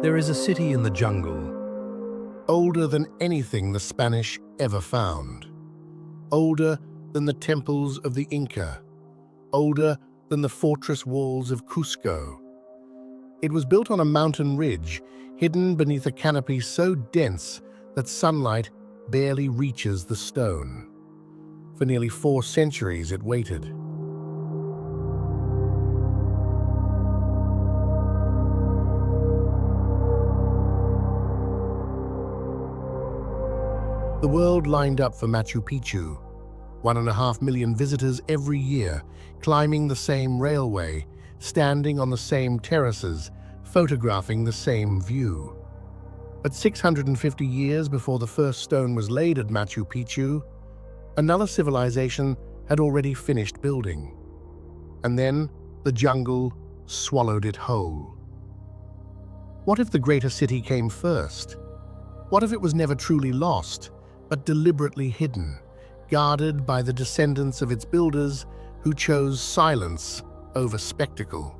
There is a city in the jungle, older than anything the Spanish ever found, older than the temples of the Inca, older than the fortress walls of Cusco. It was built on a mountain ridge, hidden beneath a canopy so dense that sunlight barely reaches the stone. For nearly 4 centuries it waited. The world lined up for Machu Picchu, 1.5 million visitors every year, climbing the same railway, standing on the same terraces, photographing the same view. But 650 years before the first stone was laid at Machu Picchu, another civilization had already finished building. And then the jungle swallowed it whole. What if the greater city came first? What if it was never truly lost, but deliberately hidden, guarded by the descendants of its builders who chose silence over spectacle?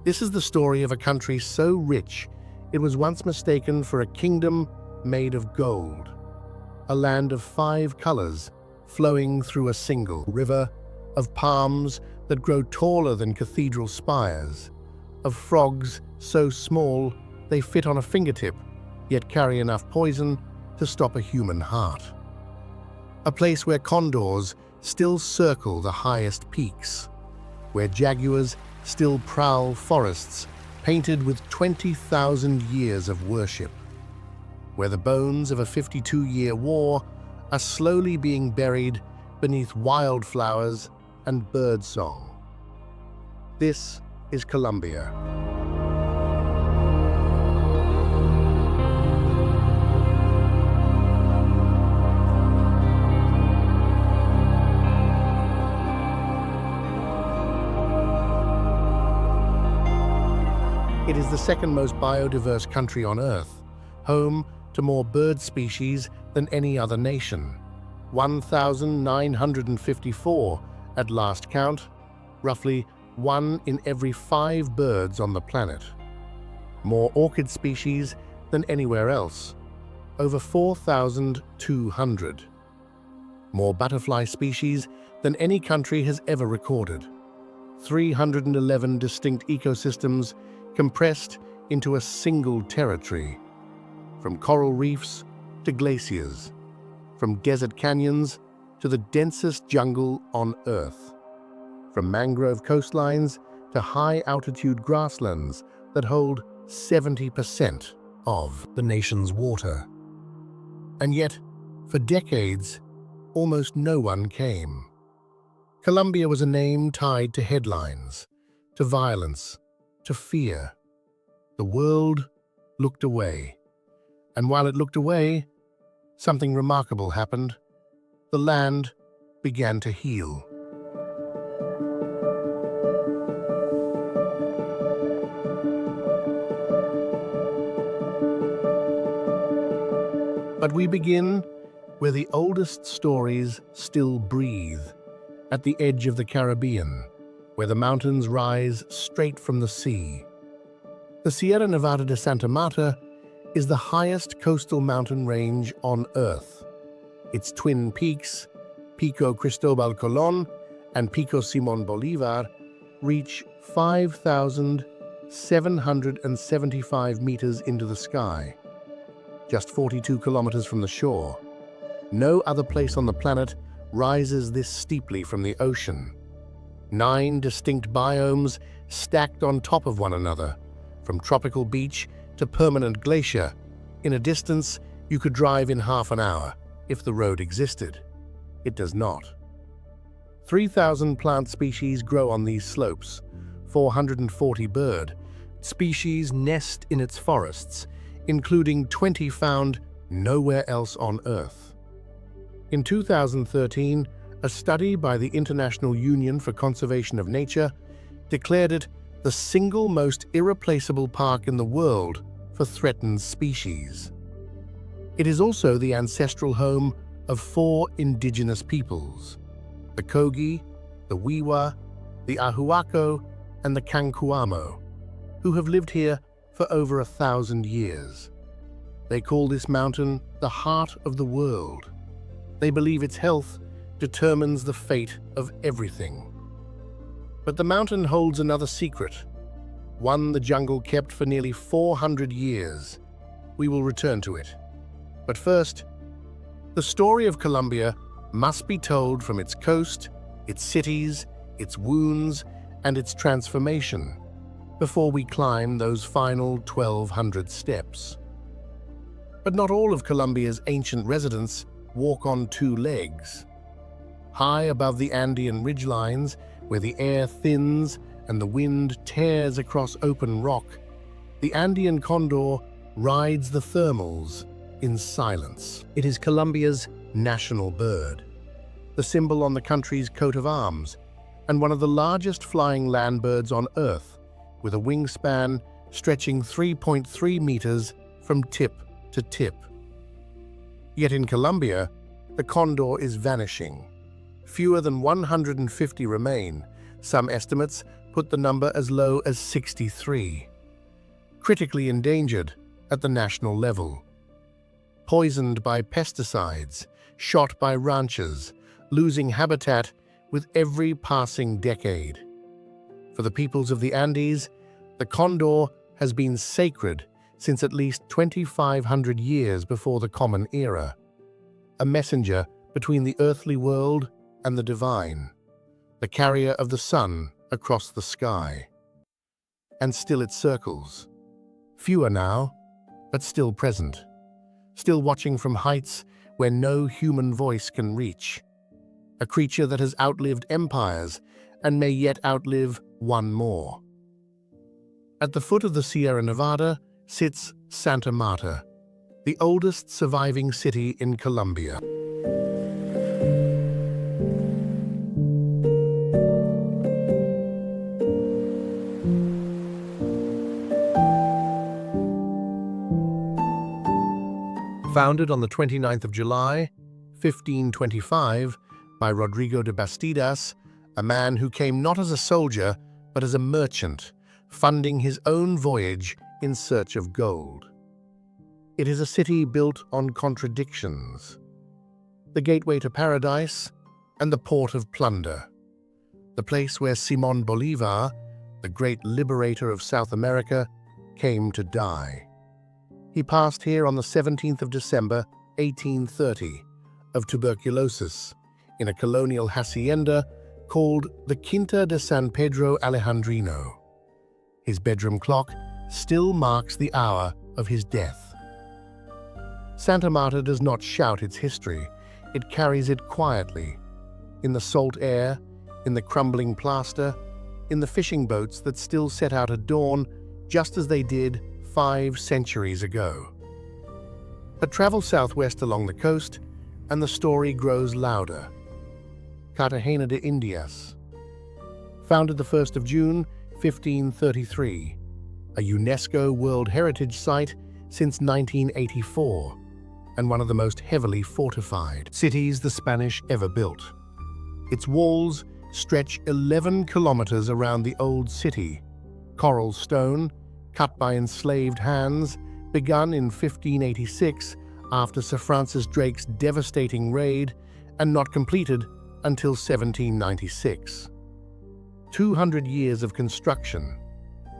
This is the story of a country so rich it was once mistaken for a kingdom made of gold, a land of 5 colors flowing through a single river, of palms that grow taller than cathedral spires, of frogs so small they fit on a fingertip, yet carry enough poison to stop a human heart. A place where condors still circle the highest peaks, where jaguars still prowl forests painted with 20,000 years of worship, where the bones of a 52-year war are slowly being buried beneath wildflowers and birdsong. This is Colombia. It is the second most biodiverse country on Earth, home to more bird species than any other nation. 1,954 at last count, roughly 1 in every 5 birds on the planet. More orchid species than anywhere else, over 4,200. More butterfly species than any country has ever recorded. 311 distinct ecosystems compressed into a single territory, from coral reefs to glaciers, from desert canyons to the densest jungle on Earth, from mangrove coastlines to high-altitude grasslands that hold 70% of the nation's water. And yet, for decades, almost no one came. Colombia was a name tied to headlines, to violence, to fear. The world looked away. And while it looked away, something remarkable happened. The land began to heal. But we begin where the oldest stories still breathe, at the edge of the Caribbean, where the mountains rise straight from the sea. The Sierra Nevada de Santa Marta is the highest coastal mountain range on Earth. Its twin peaks, Pico Cristobal Colón and Pico Simón Bolívar, reach 5,775 meters into the sky, just 42 kilometers from the shore. No other place on the planet rises this steeply from the ocean. 9 distinct biomes stacked on top of one another, from tropical beach to permanent glacier, in a distance you could drive in half an hour if the road existed. It does not. 3,000 plant species grow on these slopes, 440 bird species nest in its forests, including 20 found nowhere else on Earth. In 2013, a study by the International Union for Conservation of Nature declared it the single most irreplaceable park in the world for threatened species. It is also the ancestral home of 4 indigenous peoples: the Kogi, the Wiwa, the Ahuaco, and the Cancuamo, who have lived here for over 1,000 years. They call this mountain the heart of the world. They believe its health determines the fate of everything. But the mountain holds another secret, one the jungle kept for nearly 400 years. We will return to it. But first, the story of Colombia must be told from its coast, its cities, its wounds, and its transformation before we climb those final 1,200 steps. But not all of Colombia's ancient residents walk on two legs. High above the Andean ridgelines, where the air thins and the wind tears across open rock, the Andean condor rides the thermals in silence. It is Colombia's national bird, the symbol on the country's coat of arms, and one of the largest flying land birds on Earth, with a wingspan stretching 3.3 meters from tip to tip. Yet in Colombia, the condor is vanishing. Fewer than 150 remain. Some estimates put the number as low as 63. Critically endangered at the national level. Poisoned by pesticides, shot by ranchers, losing habitat with every passing decade. For the peoples of the Andes, the condor has been sacred since at least 2,500 years before the Common Era, a messenger between the earthly world and the divine, the carrier of the sun across the sky. And still it circles, fewer now, but still present, still watching from heights where no human voice can reach, a creature that has outlived empires and may yet outlive one more. At the foot of the Sierra Nevada sits Santa Marta, the oldest surviving city in Colombia. Founded on the 29th of July, 1525, by Rodrigo de Bastidas, a man who came not as a soldier, but as a merchant, funding his own voyage in search of gold. It is a city built on contradictions. The gateway to paradise and the port of plunder. The place where Simón Bolívar, the great liberator of South America, came to die. He passed here on the 17th of December, 1830, of tuberculosis, in a colonial hacienda called the Quinta de San Pedro Alejandrino. His bedroom clock still marks the hour of his death. Santa Marta does not shout its history, it carries it quietly, in the salt air, in the crumbling plaster, in the fishing boats that still set out at dawn just as they did 5 centuries ago. But travel southwest along the coast, and the story grows louder. Cartagena de Indias. Founded the 1st of June, 1533, a UNESCO World Heritage Site since 1984, and one of the most heavily fortified cities the Spanish ever built. Its walls stretch 11 kilometers around the old city, coral stone, cut by enslaved hands, begun in 1586 after Sir Francis Drake's devastating raid, and not completed until 1796. 200 years of construction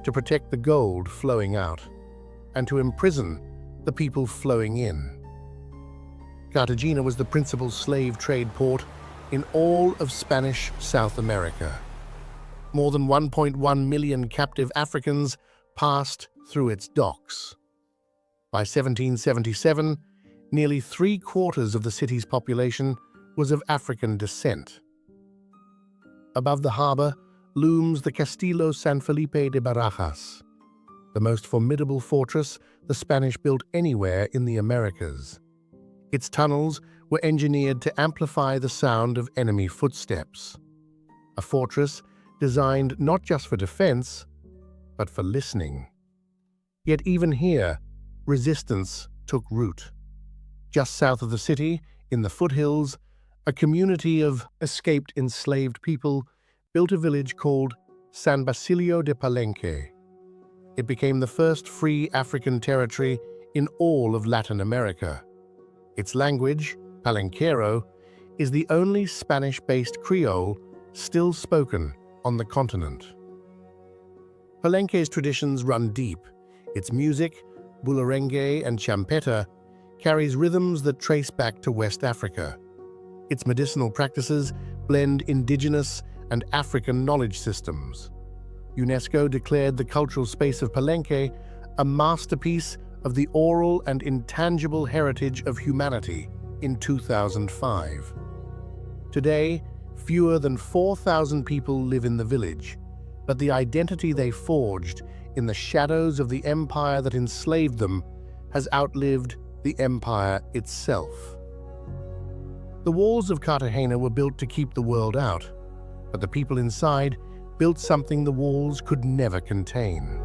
to protect the gold flowing out and to imprison the people flowing in. Cartagena was the principal slave trade port in all of Spanish South America. More than 1.1 million captive Africans passed through its docks. By 1777, nearly 3/4 of the city's population was of African descent. Above the harbor looms the Castillo San Felipe de Barajas, the most formidable fortress the Spanish built anywhere in the Americas. Its tunnels were engineered to amplify the sound of enemy footsteps. A fortress designed not just for defense, but for listening. Yet even here, resistance took root. Just south of the city, in the foothills, a community of escaped enslaved people built a village called San Basilio de Palenque. It became the first free African territory in all of Latin America. Its language, Palenquero, is the only Spanish-based Creole still spoken on the continent. Palenque's traditions run deep. Its music, bularengue and champeta, carries rhythms that trace back to West Africa. Its medicinal practices blend indigenous and African knowledge systems. UNESCO declared the cultural space of Palenque a masterpiece of the oral and intangible heritage of humanity in 2005. Today, fewer than 4,000 people live in the village, but the identity they forged in the shadows of the empire that enslaved them has outlived the empire itself. The walls of Cartagena were built to keep the world out, but the people inside built something the walls could never contain.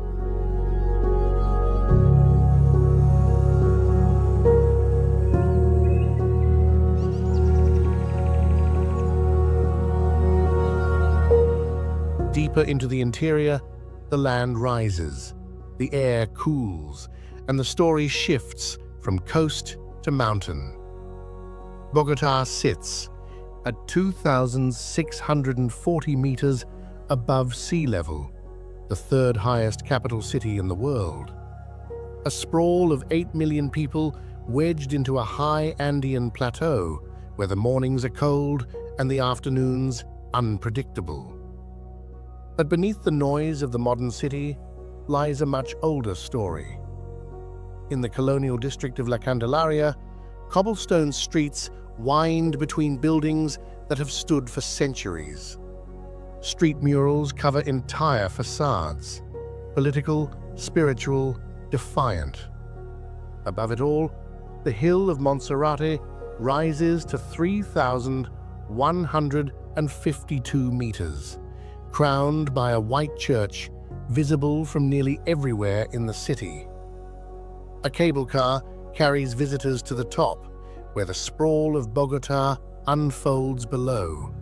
Deeper into the interior, the land rises, the air cools, and the story shifts from coast to mountain. Bogotá sits at 2,640 meters above sea level, the third highest capital city in the world. A sprawl of 8 million people wedged into a high Andean plateau where the mornings are cold and the afternoons unpredictable. But beneath the noise of the modern city lies a much older story. In the colonial district of La Candelaria, cobblestone streets wind between buildings that have stood for centuries. Street murals cover entire facades, political, spiritual, defiant. Above it all, the hill of Monserrate rises to 3,152 meters, crowned by a white church visible from nearly everywhere in the city. A cable car carries visitors to the top, where the sprawl of Bogotá unfolds below.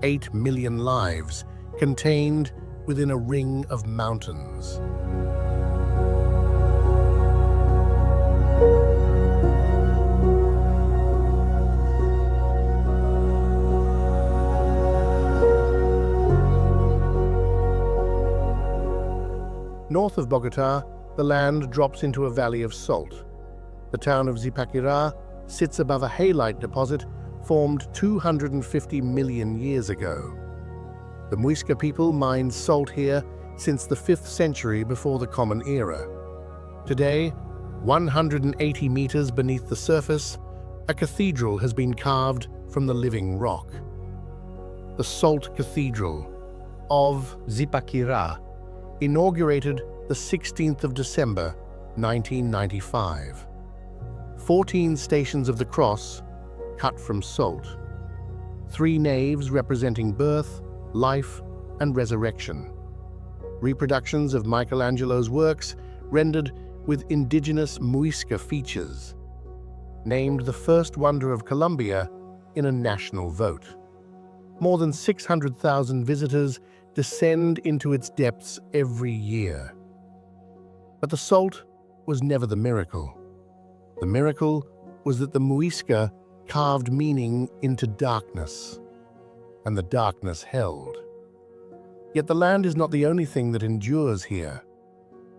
8 million lives contained within a ring of mountains. North of Bogotá, the land drops into a valley of salt. The town of Zipaquirá sits above a halite deposit formed 250 million years ago. The Muisca people mined salt here since the 5th century before the Common Era. Today, 180 meters beneath the surface, a cathedral has been carved from the living rock. The Salt Cathedral of Zipaquirá, inaugurated the 16th of December, 1995. 14 stations of the cross, cut from salt. 3 naves representing birth, life, and resurrection. Reproductions of Michelangelo's works rendered with indigenous Muisca features. Named the first wonder of Colombia in a national vote. More than 600,000 visitors descend into its depths every year. But the salt was never the miracle. The miracle was that the Muisca carved meaning into darkness, and the darkness held. Yet the land is not the only thing that endures here.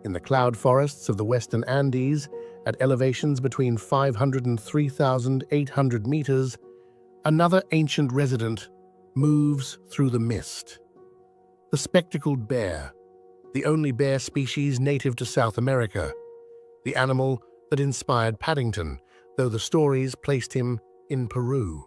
In the cloud forests of the western Andes, at elevations between 500 and 3,800 meters, another ancient resident moves through the mist. The spectacled bear, the only bear species native to South America, the animal that inspired Paddington, though the stories placed him in Peru.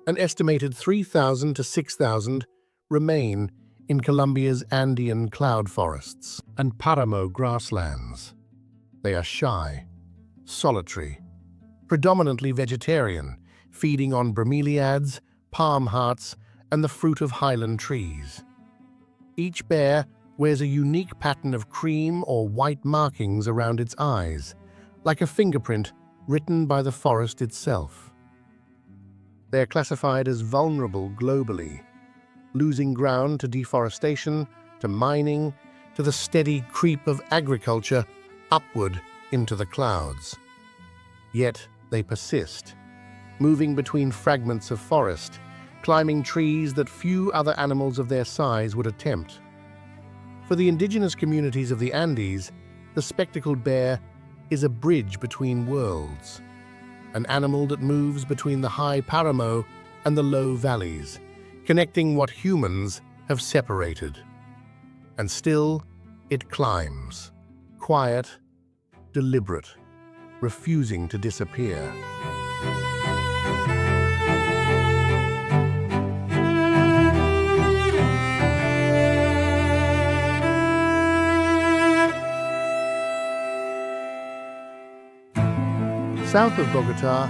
An estimated 3,000 to 6,000 remain in Colombia's Andean cloud forests and Paramo grasslands. They are shy, solitary, predominantly vegetarian, feeding on bromeliads, palm hearts, and the fruit of highland trees. Each bear wears a unique pattern of cream or white markings around its eyes, like a fingerprint written by the forest itself. They are classified as vulnerable globally, losing ground to deforestation, to mining, to the steady creep of agriculture upward into the clouds. Yet they persist, moving between fragments of forest, climbing trees that few other animals of their size would attempt. For the indigenous communities of the Andes, the spectacled bear is a bridge between worlds, an animal that moves between the high paramo and the low valleys, connecting what humans have separated. And still, it climbs, quiet, deliberate, refusing to disappear. South of Bogota,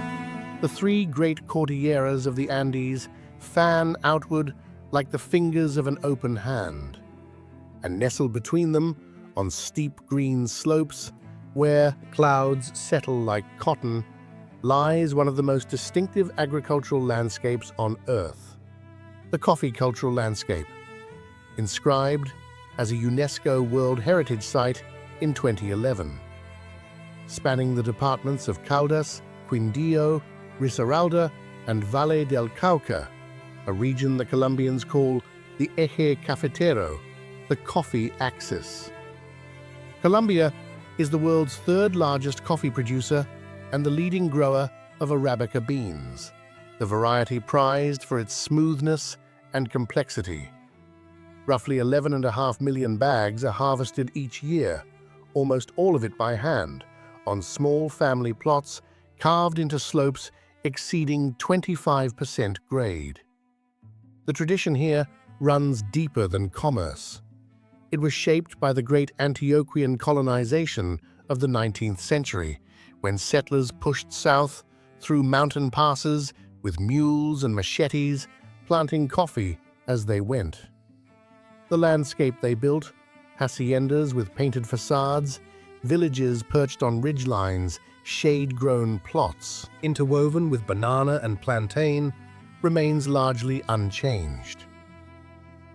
the three great cordilleras of the Andes fan outward like the fingers of an open hand. And nestled between them, on steep green slopes, where clouds settle like cotton, lies one of the most distinctive agricultural landscapes on Earth, the coffee cultural landscape, inscribed as a UNESCO World Heritage Site in 2011. Spanning the departments of Caldas, Quindío, Risaralda, and Valle del Cauca, a region the Colombians call the Eje Cafetero, the coffee axis. Colombia is the world's third largest coffee producer and the leading grower of Arabica beans, the variety prized for its smoothness and complexity. Roughly 11.5 million bags are harvested each year, almost all of it by hand, on small family plots carved into slopes exceeding 25% grade. The tradition here runs deeper than commerce. It was shaped by the great Antiochian colonization of the 19th century, when settlers pushed south through mountain passes with mules and machetes, planting coffee as they went. The landscape they built, haciendas with painted facades, villages perched on ridgelines, shade-grown plots, interwoven with banana and plantain, remains largely unchanged.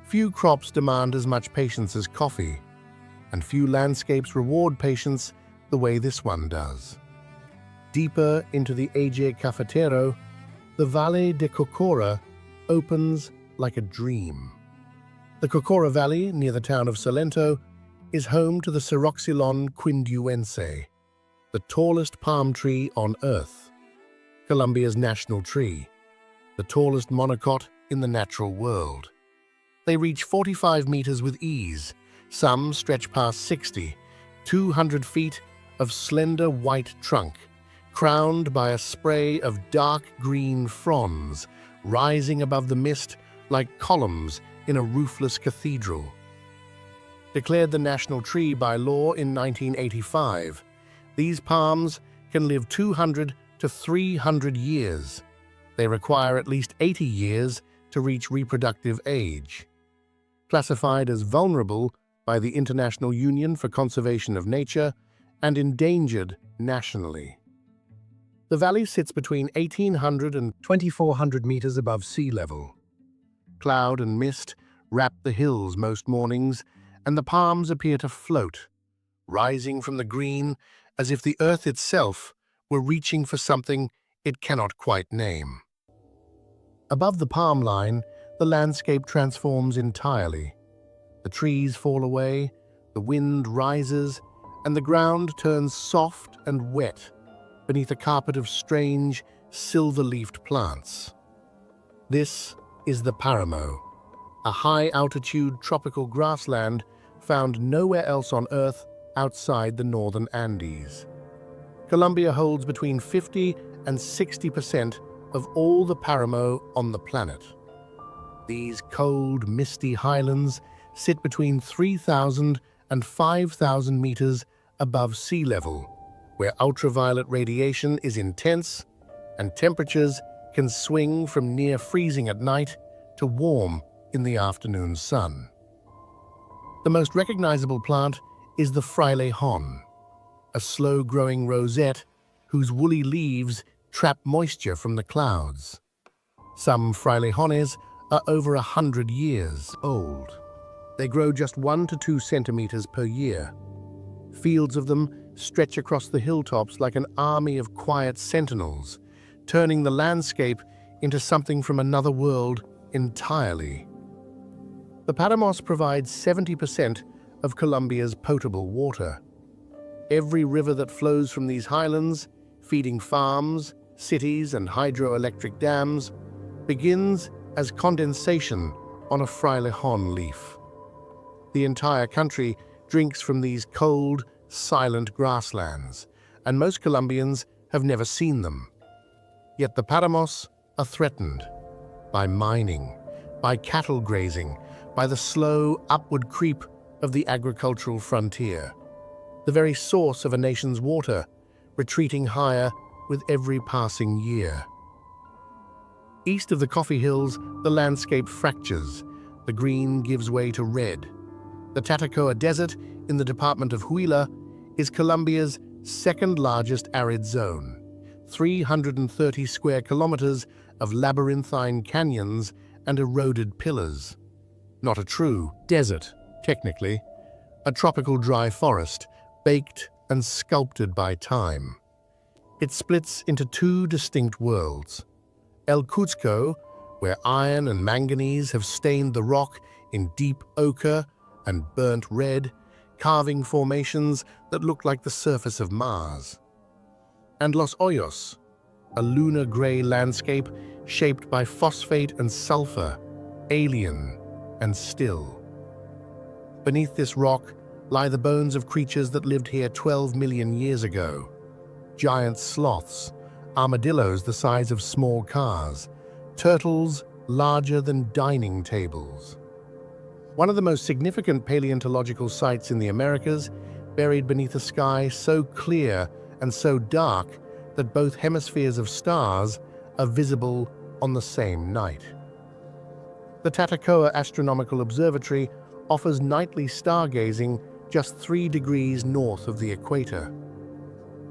Few crops demand as much patience as coffee, and few landscapes reward patience the way this one does. Deeper into the Eje Cafetero, the Valle de Cocora opens like a dream. The Cocora Valley, near the town of Salento, is home to the Ceroxylon quinduense, the tallest palm tree on Earth, Colombia's national tree, the tallest monocot in the natural world. They reach 45 meters with ease, some stretch past 60, 200 feet of slender white trunk, crowned by a spray of dark green fronds, rising above the mist like columns in a roofless cathedral. Declared the national tree by law in 1985, these palms can live 200 to 300 years. They require at least 80 years to reach reproductive age. Classified as vulnerable by the International Union for Conservation of Nature and endangered nationally. The valley sits between 1,800 and 2,400 meters above sea level. Cloud and mist wrap the hills most mornings, and the palms appear to float, rising from the green as if the earth itself were reaching for something it cannot quite name. Above the palm line, the landscape transforms entirely. The trees fall away, the wind rises, and the ground turns soft and wet beneath a carpet of strange, silver-leafed plants. This is the Paramo, a high-altitude tropical grassland found nowhere else on Earth outside the northern Andes. Colombia holds between 50 and 60% of all the Paramo on the planet. These cold, misty highlands sit between 3,000 and 5,000 meters above sea level, where ultraviolet radiation is intense and temperatures can swing from near freezing at night to warm in the afternoon sun. The most recognizable plant is the frailejón, a slow-growing rosette whose woolly leaves trap moisture from the clouds. Some frailejones are over 100 years old. They grow just 1 to 2 centimeters per year. Fields of them stretch across the hilltops like an army of quiet sentinels, turning the landscape into something from another world entirely. The Paramos provides 70% of Colombia's potable water. Every river that flows from these highlands, feeding farms, cities, and hydroelectric dams, begins as condensation on a frailejon leaf. The entire country drinks from these cold, silent grasslands, and most Colombians have never seen them. Yet the Paramos are threatened by mining, by cattle grazing, by the slow upward creep of the agricultural frontier, the very source of a nation's water, retreating higher with every passing year. East of the coffee hills, the landscape fractures. The green gives way to red. The Tatacoa Desert in the department of Huila is Colombia's second largest arid zone. 330 square kilometers of labyrinthine canyons and eroded pillars. Not a true desert, technically, a tropical dry forest, baked and sculpted by time. It splits into two distinct worlds. El Cuzco, where iron and manganese have stained the rock in deep ochre and burnt red, carving formations that look like the surface of Mars. And Los Hoyos, a lunar gray landscape shaped by phosphate and sulfur, alien and still. Beneath this rock lie the bones of creatures that lived here 12 million years ago. Giant sloths, armadillos the size of small cars, turtles larger than dining tables. One of the most significant paleontological sites in the Americas, buried beneath a sky so clear and so dark that both hemispheres of stars are visible on the same night. The Tatacoa Astronomical Observatory offers nightly stargazing just 3 degrees north of the equator.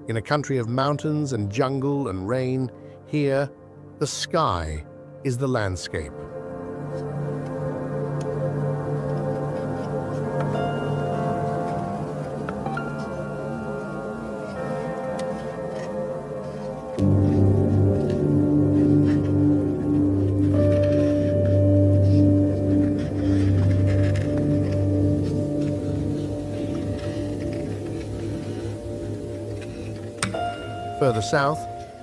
In a country of mountains and jungle and rain, here, the sky is the landscape. Further south,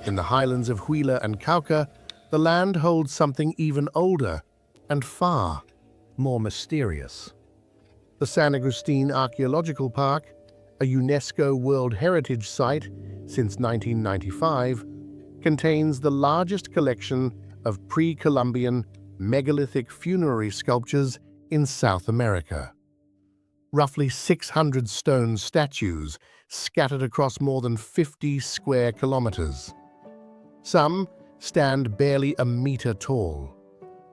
in the highlands of Huila and Cauca, the land holds something even older and far more mysterious. The San Agustin Archaeological Park, a UNESCO World Heritage Site since 1995, contains the largest collection of pre-Columbian megalithic funerary sculptures in South America. Roughly 600 stone statues scattered across more than 50 square kilometers. Some stand barely a meter tall.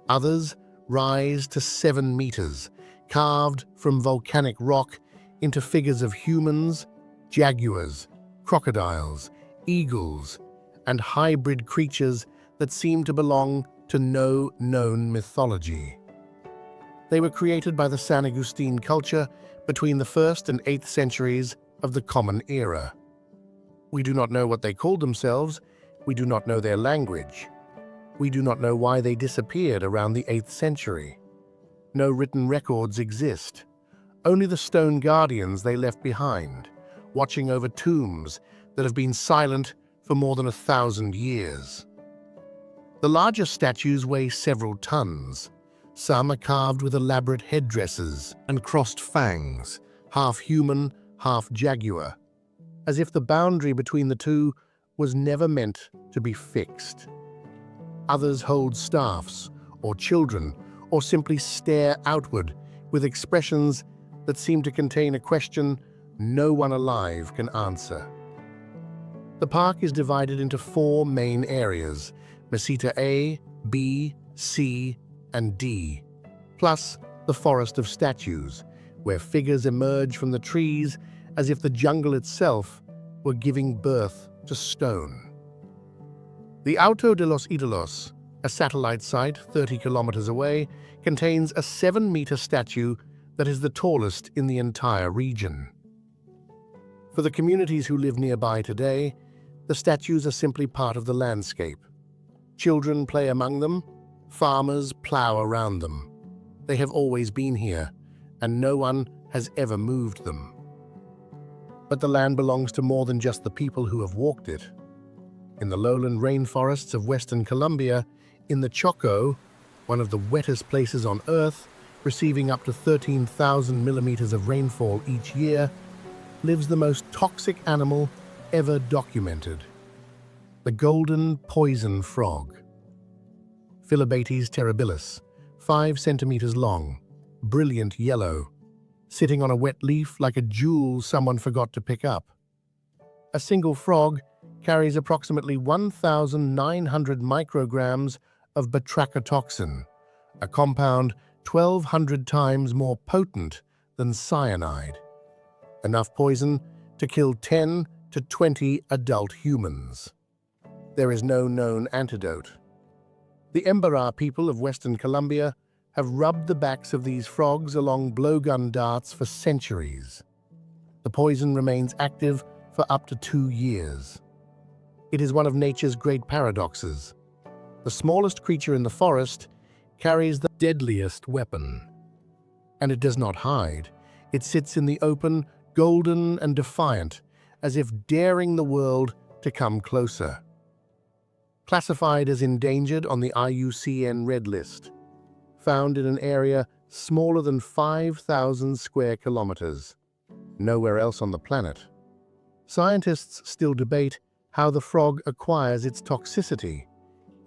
Others rise to 7 meters, carved from volcanic rock into figures of humans, jaguars, crocodiles, eagles, and hybrid creatures that seem to belong to no known mythology. They were created by the San Agustin culture between the 1st and 8th centuries of the Common Era. We do not know what they called themselves. We do not know their language. We do not know why they disappeared around the 8th century. No written records exist. Only the stone guardians they left behind, watching over tombs that have been silent for more than 1,000 years. The larger statues weigh several tons. Some are carved with elaborate headdresses and crossed fangs, half human, half jaguar, as if the boundary between the two was never meant to be fixed. Others hold staffs, or children, or simply stare outward with expressions that seem to contain a question no one alive can answer. The park is divided into 4 main areas: Meseta A, B, C, and D, plus the forest of statues, where figures emerge from the trees as if the jungle itself were giving birth to stone. The Auto de los Ídolos, a satellite site 30 kilometers away, contains a 7-meter statue that is the tallest in the entire region. For the communities who live nearby today, the statues are simply part of the landscape. Children play among them, farmers plow around them. They have always been here, and no one has ever moved them. But the land belongs to more than just the people who have walked it. In the lowland rainforests of western Colombia, in the Choco, one of the wettest places on Earth, receiving up to 13,000 millimeters of rainfall each year, lives the most toxic animal ever documented: the golden poison frog. Phyllobates terribilis, 5 centimeters long, brilliant yellow, sitting on a wet leaf like a jewel someone forgot to pick up. A single frog carries approximately 1,900 micrograms of batrachotoxin, a compound 1,200 times more potent than cyanide. Enough poison to kill 10 to 20 adult humans. There is no known antidote. The Embera people of Western Colombia have rubbed the backs of these frogs along blowgun darts for centuries. The poison remains active for up to 2 years. It is one of nature's great paradoxes. The smallest creature in the forest carries the deadliest weapon. And it does not hide. It sits in the open, golden and defiant, as if daring the world to come closer. Classified as endangered on the IUCN Red List, found in an area smaller than 5,000 square kilometers, nowhere else on the planet. Scientists still debate how the frog acquires its toxicity.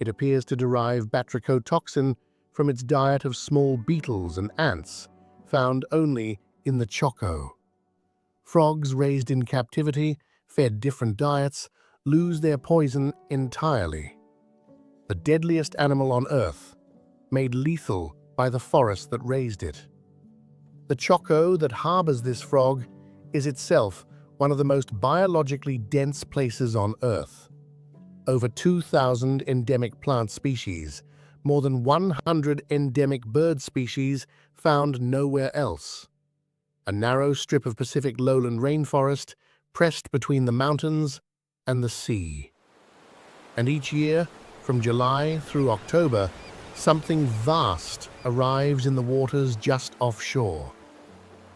It appears to derive batrachotoxin from its diet of small beetles and ants, found only in the Choco. Frogs raised in captivity, fed different diets, lose their poison entirely. The deadliest animal on Earth, made lethal by the forest that raised it. The Choco that harbors this frog is itself one of the most biologically dense places on Earth. Over 2,000 endemic plant species, more than 100 endemic bird species found nowhere else. A narrow strip of Pacific lowland rainforest pressed between the mountains and the sea. And each year, from July through October, something vast arrives in the waters just offshore.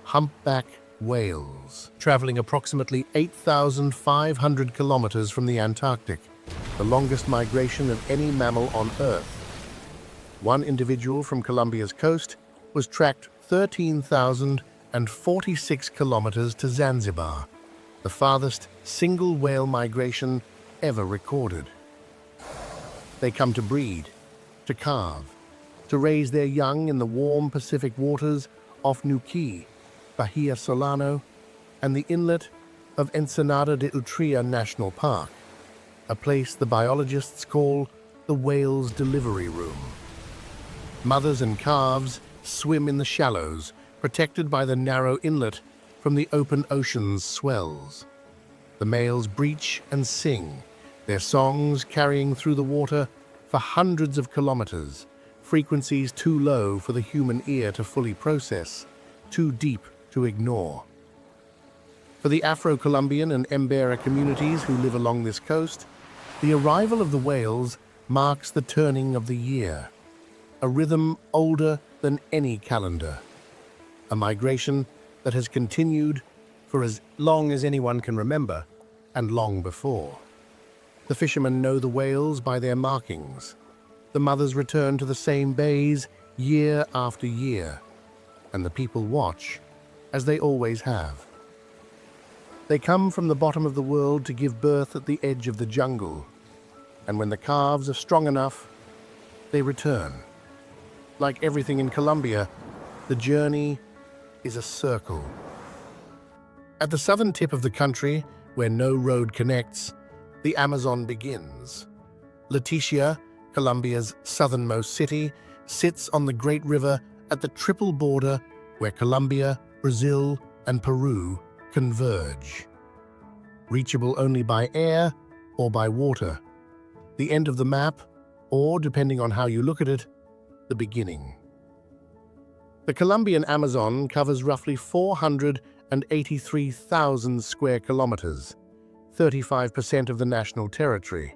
Humpback whales, traveling approximately 8,500 kilometers from the Antarctic, the longest migration of any mammal on Earth. One individual from Colombia's coast was tracked 13,046 kilometers to Zanzibar, the farthest single whale migration ever recorded. They come to breed, to calve, to raise their young in the warm Pacific waters off Nuquí, Bahia Solano, and the inlet of Ensenada de Utria National Park, a place the biologists call the whale's delivery room. Mothers and calves swim in the shallows, protected by the narrow inlet from the open ocean's swells. The males breach and sing, their songs carrying through the water for hundreds of kilometers, frequencies too low for the human ear to fully process, too deep to ignore. For the Afro-Colombian and Embera communities who live along this coast, the arrival of the whales marks the turning of the year, a rhythm older than any calendar, a migration that has continued for as long as anyone can remember, and long before. The fishermen know the whales by their markings. The mothers return to the same bays year after year, and the people watch, as they always have. They come from the bottom of the world to give birth at the edge of the jungle, and when the calves are strong enough, they return. Like everything in Colombia, the journey is a circle. At the southern tip of the country, where no road connects, the Amazon begins. Leticia, Colombia's southernmost city, sits on the great river at the triple border where Colombia, Brazil, and Peru converge. Reachable only by air or by water. The end of the map, or depending on how you look at it, the beginning. The Colombian Amazon covers roughly 483,000 square kilometers, 35% of the national territory,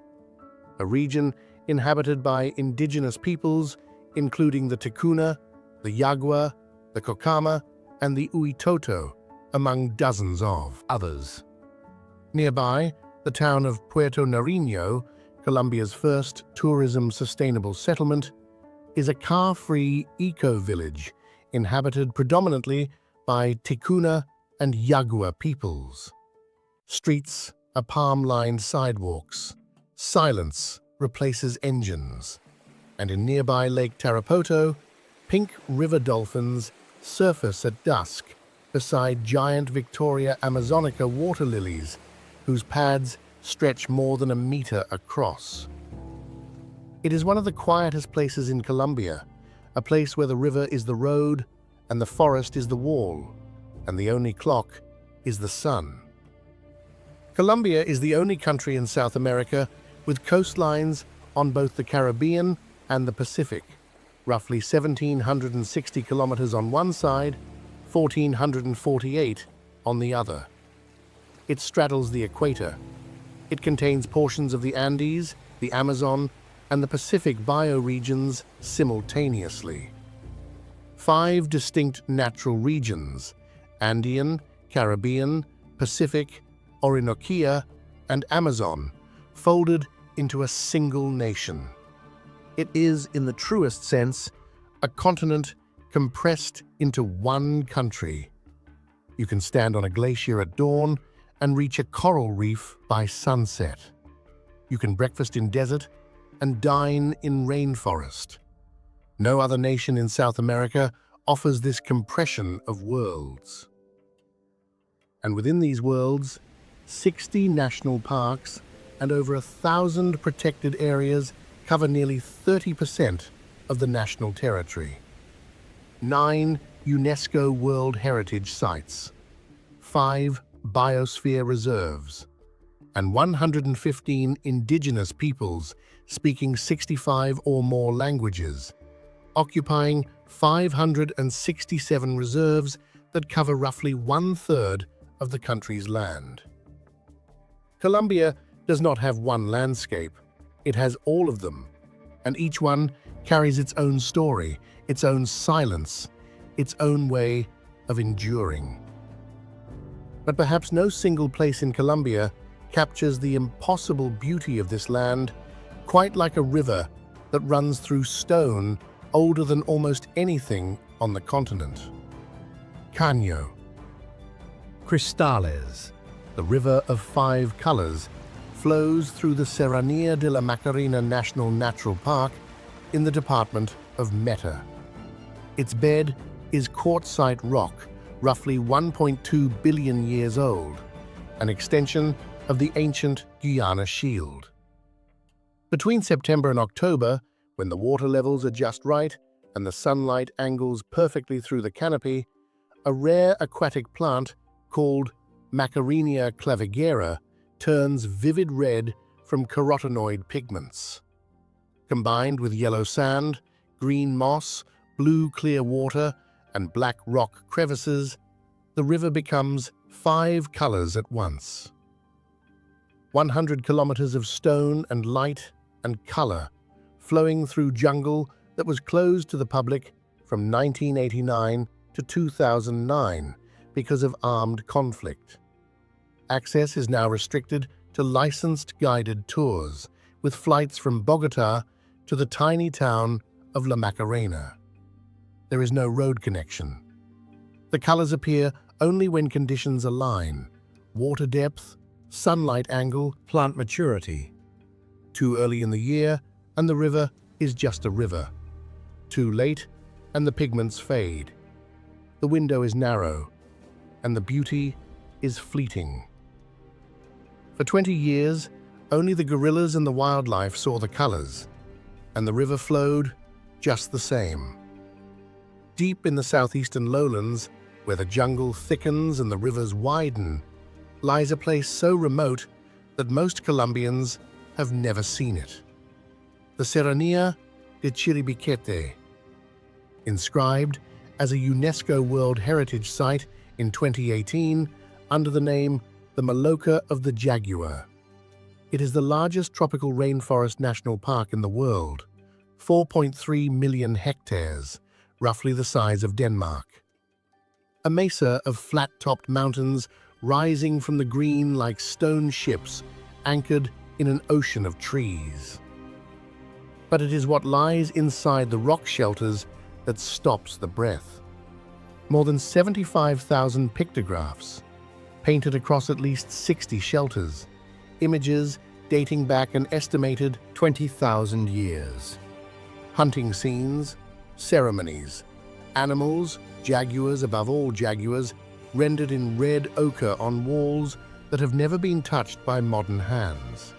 a region inhabited by indigenous peoples, including the Ticuna, the Yagua, the Kokama, and the Uitoto, among dozens of others. Nearby, the town of Puerto Nariño, Colombia's first tourism-sustainable settlement, is a car-free eco-village inhabited predominantly by Ticuna and Yagua peoples. Streets are palm-lined sidewalks. Silence replaces engines. And in nearby Lake Tarapoto, pink river dolphins surface at dusk beside giant Victoria Amazonica water lilies, whose pads stretch more than a meter across. It is one of the quietest places in Colombia, a place where the river is the road and the forest is the wall, and the only clock is the sun. Colombia is the only country in South America with coastlines on both the Caribbean and the Pacific, roughly 1,760 kilometers on one side, 1,448 on the other. It straddles the equator. It contains portions of the Andes, the Amazon, and the Pacific bioregions simultaneously. 5 distinct natural regions, Andean, Caribbean, Pacific, Orinoquia, and Amazon, folded into a single nation. It is, in the truest sense, a continent compressed into one country. You can stand on a glacier at dawn and reach a coral reef by sunset. You can breakfast in desert and dine in rainforest. No other nation in South America offers this compression of worlds. And within these worlds, 60 national parks and over 1,000 protected areas cover nearly 30% of the national territory. 9 UNESCO World Heritage Sites, 5 biosphere reserves, and 115 indigenous peoples speaking 65 or more languages, occupying 567 reserves that cover roughly 1/3 of the country's land. Colombia does not have one landscape. It has all of them, and each one carries its own story, its own silence, its own way of enduring. But perhaps no single place in Colombia captures the impossible beauty of this land, quite like a river that runs through stone older than almost anything on the continent. Caño. Cristales, the river of 5 colors, flows through the Serranía de la Macarena National Natural Park in the department of Meta. Its bed is quartzite rock, roughly 1.2 billion years old, an extension of the ancient Guyana Shield. Between September and October, when the water levels are just right and the sunlight angles perfectly through the canopy, a rare aquatic plant called Macarenia clavigera turns vivid red from carotenoid pigments. Combined with yellow sand, green moss, blue clear water, and black rock crevices, the river becomes 5 colors at once. 100 kilometers of stone and light and color, flowing through jungle that was closed to the public from 1989 to 2009 because of armed conflict. Access is now restricted to licensed guided tours, with flights from Bogotá to the tiny town of La Macarena. There is no road connection. The colors appear only when conditions align: water depth, sunlight angle, plant maturity. Too early in the year, and the river is just a river. Too late, and the pigments fade. The window is narrow, and the beauty is fleeting. For 20 years, only the gorillas and the wildlife saw the colors, and the river flowed just the same. Deep in the southeastern lowlands, where the jungle thickens and the rivers widen, lies a place so remote that most Colombians have never seen it. The Serranía de Chiribiquete. Inscribed as a UNESCO World Heritage Site in 2018 under the name the Maloca of the Jaguar. It is the largest tropical rainforest national park in the world, 4.3 million hectares, roughly the size of Denmark. A mesa of flat-topped mountains rising from the green like stone ships anchored in an ocean of trees. But it is what lies inside the rock shelters that stops the breath. More than 75,000 pictographs, painted across at least 60 shelters, images dating back an estimated 20,000 years. Hunting scenes, ceremonies, animals, jaguars above all jaguars, rendered in red ochre on walls that have never been touched by modern hands.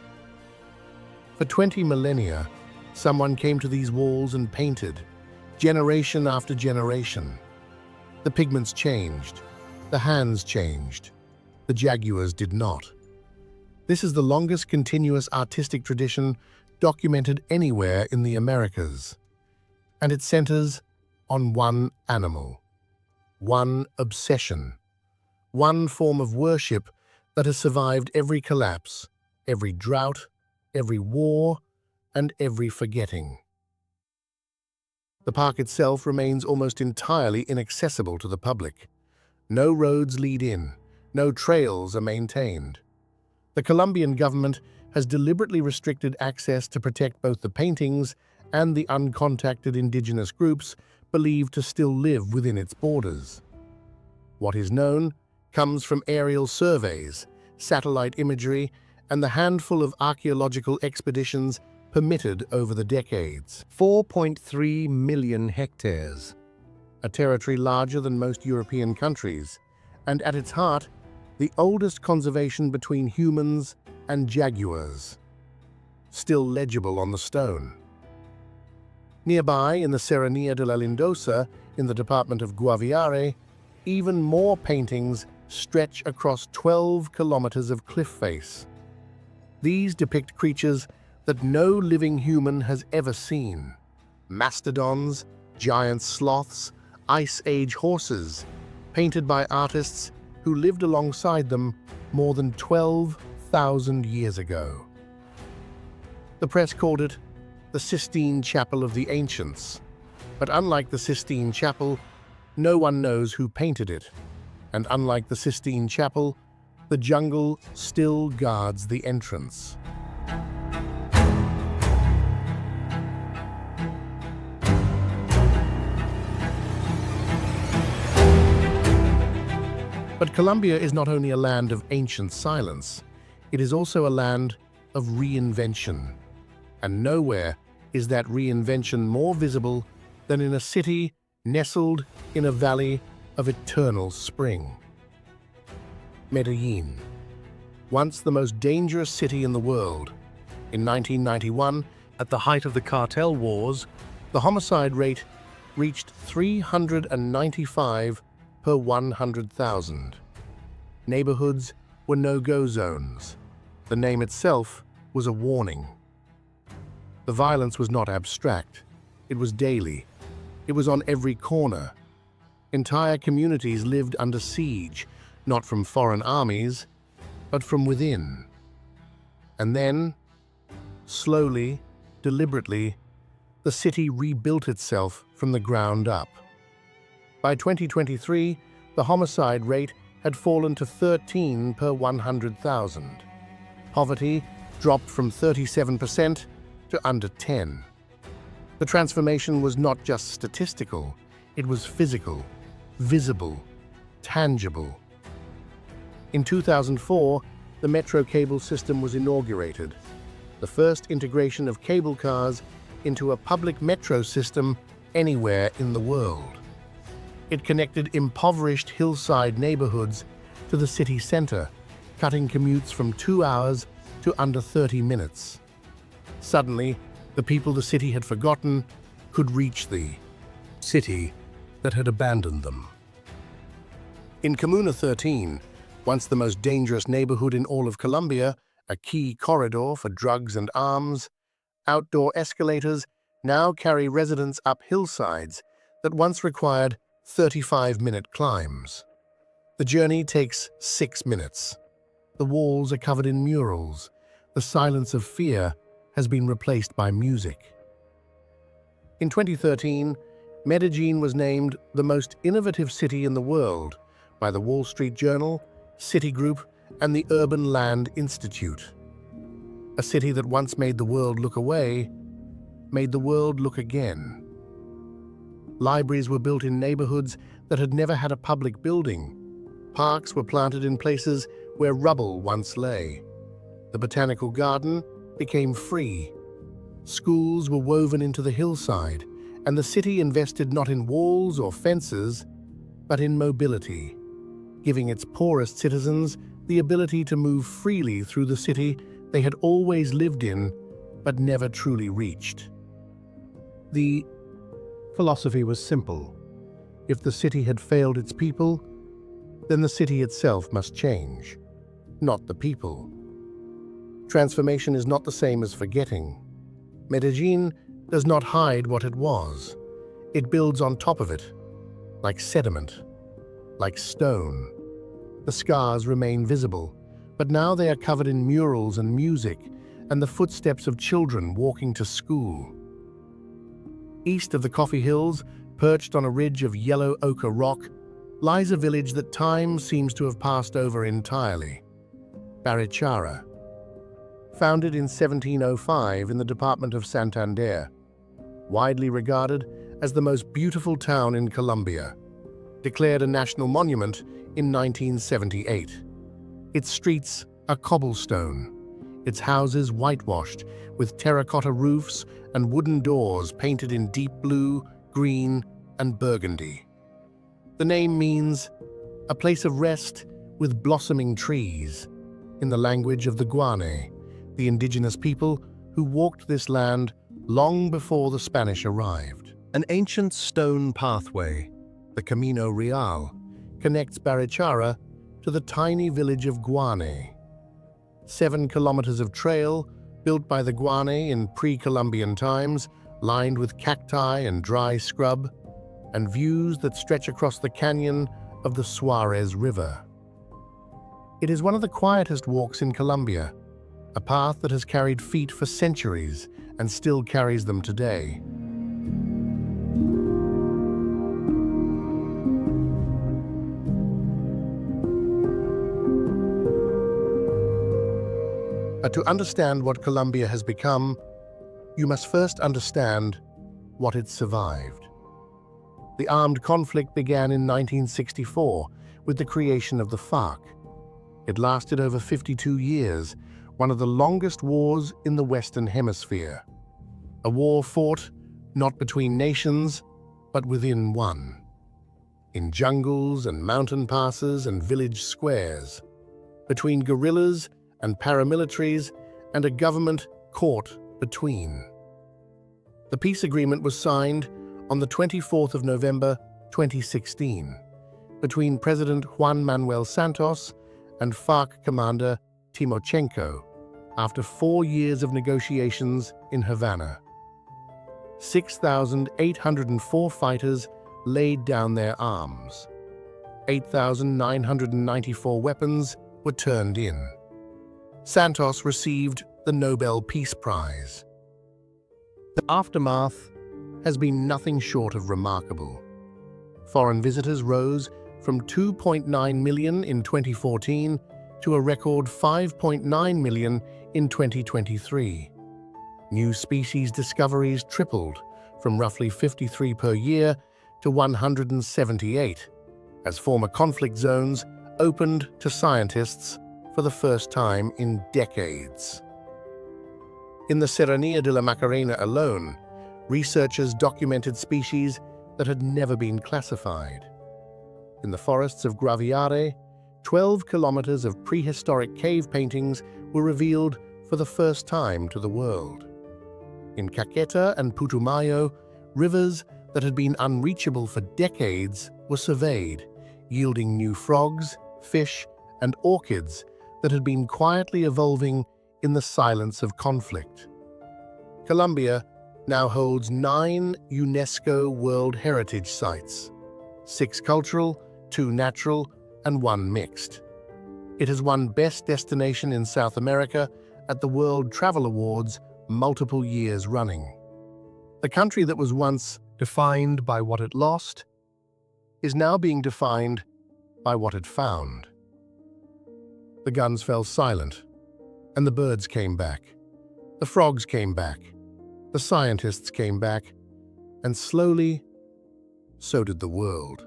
For 20 millennia, someone came to these walls and painted, generation after generation. The pigments changed, the hands changed, the jaguars did not. This is the longest continuous artistic tradition documented anywhere in the Americas, and it centers on one animal, one obsession, one form of worship that has survived every collapse, every drought, every war, and every forgetting. The park itself remains almost entirely inaccessible to the public. No roads lead in, no trails are maintained. The Colombian government has deliberately restricted access to protect both the paintings and the uncontacted indigenous groups believed to still live within its borders. What is known comes from aerial surveys, satellite imagery, and the handful of archaeological expeditions permitted over the decades. 4.3 million hectares, a territory larger than most European countries, and at its heart, the oldest conservation between humans and jaguars, still legible on the stone. Nearby, in the Serranía de la Lindosa, in the department of Guaviare, even more paintings stretch across 12 kilometers of cliff face. These depict creatures that no living human has ever seen. Mastodons, giant sloths, ice age horses, painted by artists who lived alongside them more than 12,000 years ago. The press called it the Sistine Chapel of the Ancients, but unlike the Sistine Chapel, no one knows who painted it, and unlike the Sistine Chapel, the jungle still guards the entrance. But Colombia is not only a land of ancient silence, it is also a land of reinvention. And nowhere is that reinvention more visible than in a city nestled in a valley of eternal spring. Medellin, once the most dangerous city in the world. In 1991, at the height of the cartel wars, the homicide rate reached 395 per 100,000. Neighborhoods were no-go zones. The name itself was a warning. The violence was not abstract. It was daily. It was on every corner. Entire communities lived under siege, not from foreign armies, but from within. And then, slowly, deliberately, the city rebuilt itself from the ground up. By 2023, the homicide rate had fallen to 13 per 100,000. Poverty dropped from 37% to under 10. The transformation was not just statistical, it was physical, visible, tangible. In 2004, the metro cable system was inaugurated, the first integration of cable cars into a public metro system anywhere in the world. It connected impoverished hillside neighborhoods to the city center, cutting commutes from 2 hours to under 30 minutes. Suddenly, the people the city had forgotten could reach the city that had abandoned them. In Comuna 13, once the most dangerous neighborhood in all of Colombia, a key corridor for drugs and arms, outdoor escalators now carry residents up hillsides that once required 35-minute climbs. The journey takes 6 minutes. The walls are covered in murals. The silence of fear has been replaced by music. In 2013, Medellin was named the most innovative city in the world by the Wall Street Journal, Citigroup, and the Urban Land Institute. A city that once made the world look away, made the world look again. Libraries were built in neighborhoods that had never had a public building. Parks were planted in places where rubble once lay. The botanical garden became free. Schools were woven into the hillside, and the city invested not in walls or fences, but in mobility, giving its poorest citizens the ability to move freely through the city they had always lived in, but never truly reached. The philosophy was simple. If the city had failed its people, then the city itself must change, not the people. Transformation is not the same as forgetting. Medellin does not hide what it was. It builds on top of it, like sediment, like stone. The scars remain visible, but now they are covered in murals and music and the footsteps of children walking to school. East of the coffee hills, perched on a ridge of yellow ochre rock, lies a village that time seems to have passed over entirely. Barichara. Founded in 1705 in the department of Santander, widely regarded as the most beautiful town in Colombia, declared a national monument in 1978. Its streets are cobblestone, its houses whitewashed with terracotta roofs and wooden doors painted in deep blue, green, and burgundy. The name means a place of rest with blossoming trees, in the language of the Guane, the indigenous people who walked this land long before the Spanish arrived. An ancient stone pathway, the Camino Real, connects Barichara to the tiny village of Guane. 7 kilometers of trail, built by the Guane in pre-Columbian times, lined with cacti and dry scrub, and views that stretch across the canyon of the Suarez River. It is one of the quietest walks in Colombia, a path that has carried feet for centuries and still carries them today. But to understand what Colombia has become, you must first understand what it survived. The armed conflict began in 1964 with the creation of the FARC. It lasted over 52 years, one of the longest wars in the Western Hemisphere. A war fought not between nations, but within one. In jungles and mountain passes and village squares. Between guerrillas and paramilitaries and a government caught between. The peace agreement was signed on the 24th of November 2016 between President Juan Manuel Santos and FARC commander Timochenko after 4 years of negotiations in Havana. 6,804 fighters laid down their arms. 8,994 weapons were turned in. Santos received the Nobel Peace Prize. The aftermath has been nothing short of remarkable. Foreign visitors rose from 2.9 million in 2014 to a record 5.9 million in 2023. New species discoveries tripled from roughly 53 per year to 178, as former conflict zones opened to scientists for the first time in decades. In the Serranía de la Macarena alone, researchers documented species that had never been classified. In the forests of Graviare, 12 kilometers of prehistoric cave paintings were revealed for the first time to the world. In Caqueta and Putumayo, rivers that had been unreachable for decades were surveyed, yielding new frogs, fish, and orchids that had been quietly evolving in the silence of conflict. Colombia now holds 9 UNESCO World Heritage Sites, 6 cultural, 2 natural, and 1 mixed. It has won Best Destination in South America at the World Travel Awards multiple years running. The country that was once defined by what it lost is now being defined by what it found. The guns fell silent, and the birds came back. The frogs came back. The scientists came back, and slowly, so did the world.